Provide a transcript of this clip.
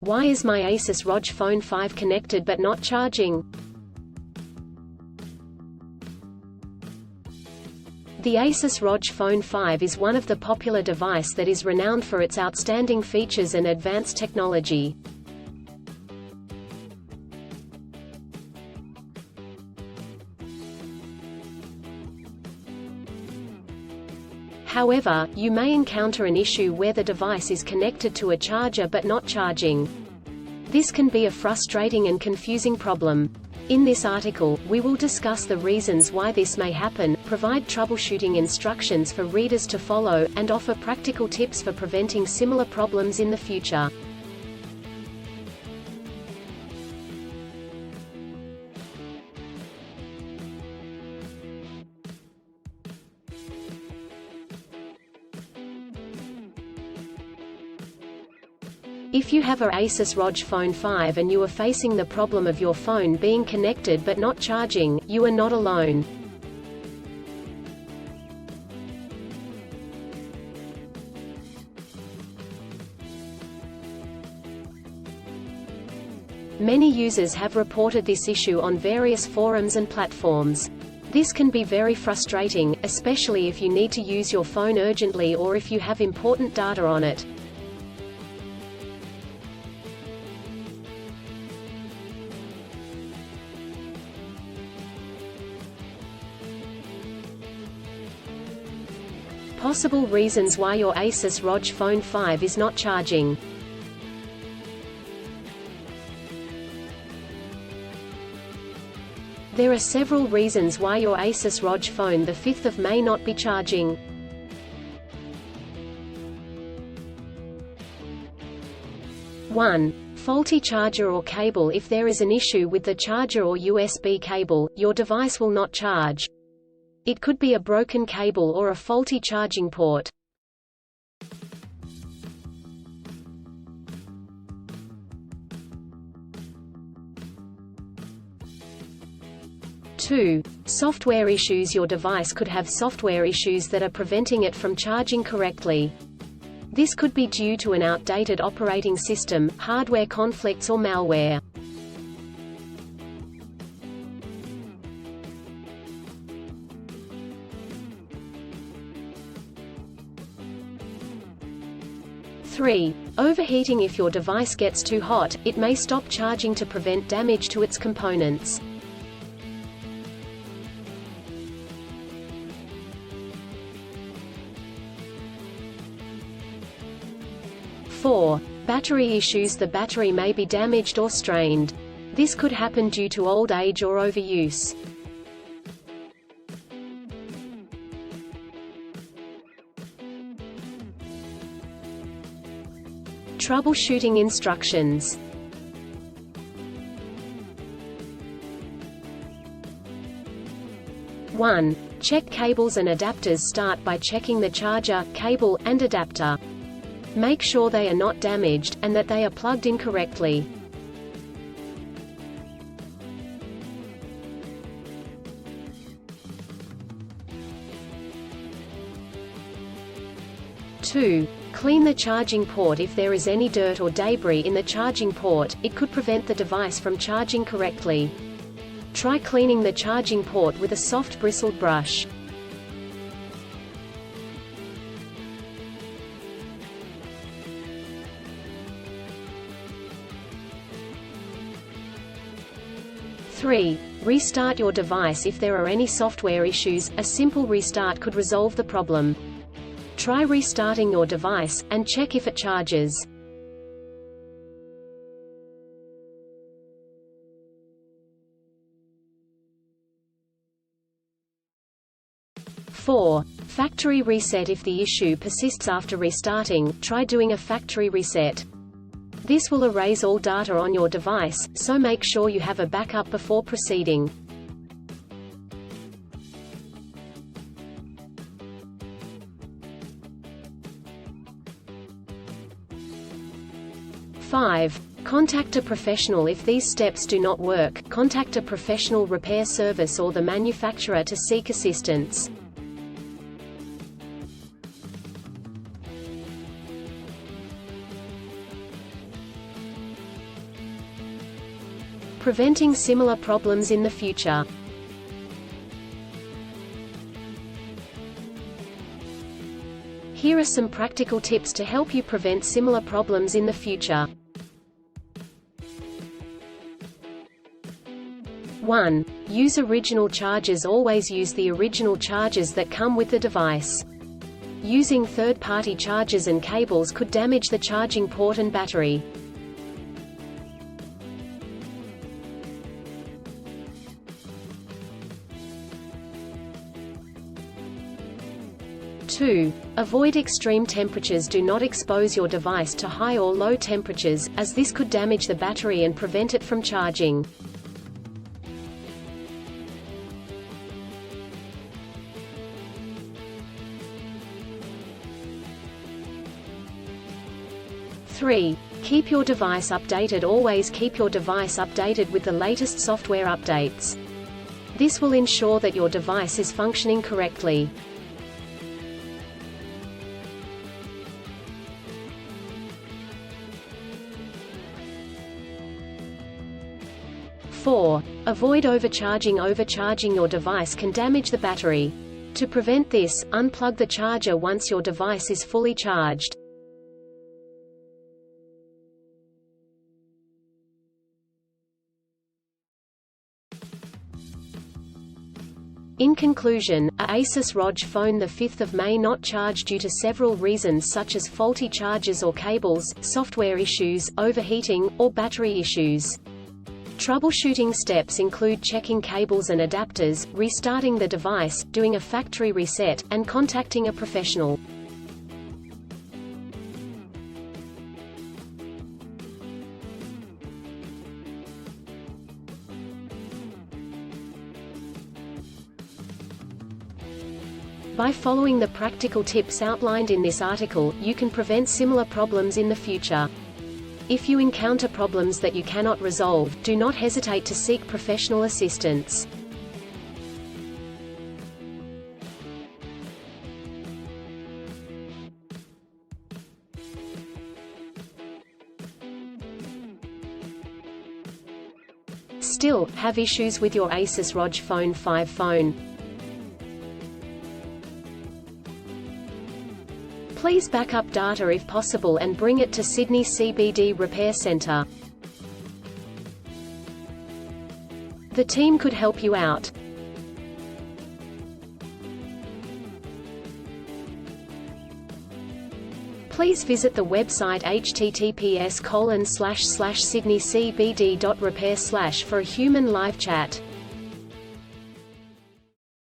Why is my Asus ROG Phone 5 connected but not charging? The Asus ROG Phone 5 is one of the popular device that is renowned for its outstanding features and advanced technology. However, you may encounter an issue where the device is connected to a charger but not charging. This can be a frustrating and confusing problem. In this article, we will discuss the reasons why this may happen, provide troubleshooting instructions for readers to follow, and offer practical tips for preventing similar problems in the future. If you have a Asus ROG Phone 5 and you are facing the problem of your phone being connected but not charging, you are not alone. Many users have reported this issue on various forums and platforms. This can be very frustrating, especially if you need to use your phone urgently or if you have important data on it. Possible reasons why your Asus ROG Phone 5 is not charging. There are several reasons why your Asus ROG Phone 5 may not be charging. (1) Faulty charger or cable. If there is an issue with the charger or USB cable, your device will not charge. It could be a broken cable or a faulty charging port. (2) Software issues. Your device could have software issues that are preventing it from charging correctly. This could be due to an outdated operating system, hardware conflicts or malware. (3) Overheating. If your device gets too hot, it may stop charging to prevent damage to its components. (4) Battery issues. The battery may be damaged or strained. This could happen due to old age or overuse. Troubleshooting instructions. (1) Check cables and adapters. Start by checking the charger, cable, and adapter. Make sure they are not damaged, and that they are plugged in correctly. (2) Clean the charging port. If there is any dirt or debris in the charging port, it could prevent the device from charging correctly. Try cleaning the charging port with a soft bristled brush. (3) Restart your device. If there are any software issues, a simple restart could resolve the problem. Try restarting your device, and check if it charges. (4) Factory reset. If the issue persists after restarting, try doing a factory reset. This will erase all data on your device, so make sure you have a backup before proceeding. (5) Contact a professional. If these steps do not work, contact a professional repair service or the manufacturer to seek assistance. preventing similar problems in the future. Here are some practical tips to help you prevent similar problems in the future. 1. Use original chargers. Always use the original chargers that come with the device. Using third-party chargers and cables could damage the charging port and battery. 2. Avoid extreme temperatures. Do not expose your device to high or low temperatures, as this could damage the battery and prevent it from charging. 3. Keep your device updated. Always keep your device updated with the latest software updates. This will ensure that your device is functioning correctly. 4. Avoid overcharging. Overcharging your device can damage the battery. To prevent this, unplug the charger once your device is fully charged. In conclusion, a Asus Rog Phone the 5th of May not charged due to several reasons such as faulty chargers or cables, software issues, overheating, or battery issues. Troubleshooting steps include checking cables and adapters, restarting the device, doing a factory reset, and contacting a professional. By following the practical tips outlined in this article, you can prevent similar problems in the future. If you encounter problems that you cannot resolve, do not hesitate to seek professional assistance. Still, have issues with your Asus Rog Phone 5 phone? Please back up data if possible and bring it to Sydney CBD Repair Centre. The team could help you out. Please visit the website https://sydneycbd.repair/ for a human live chat.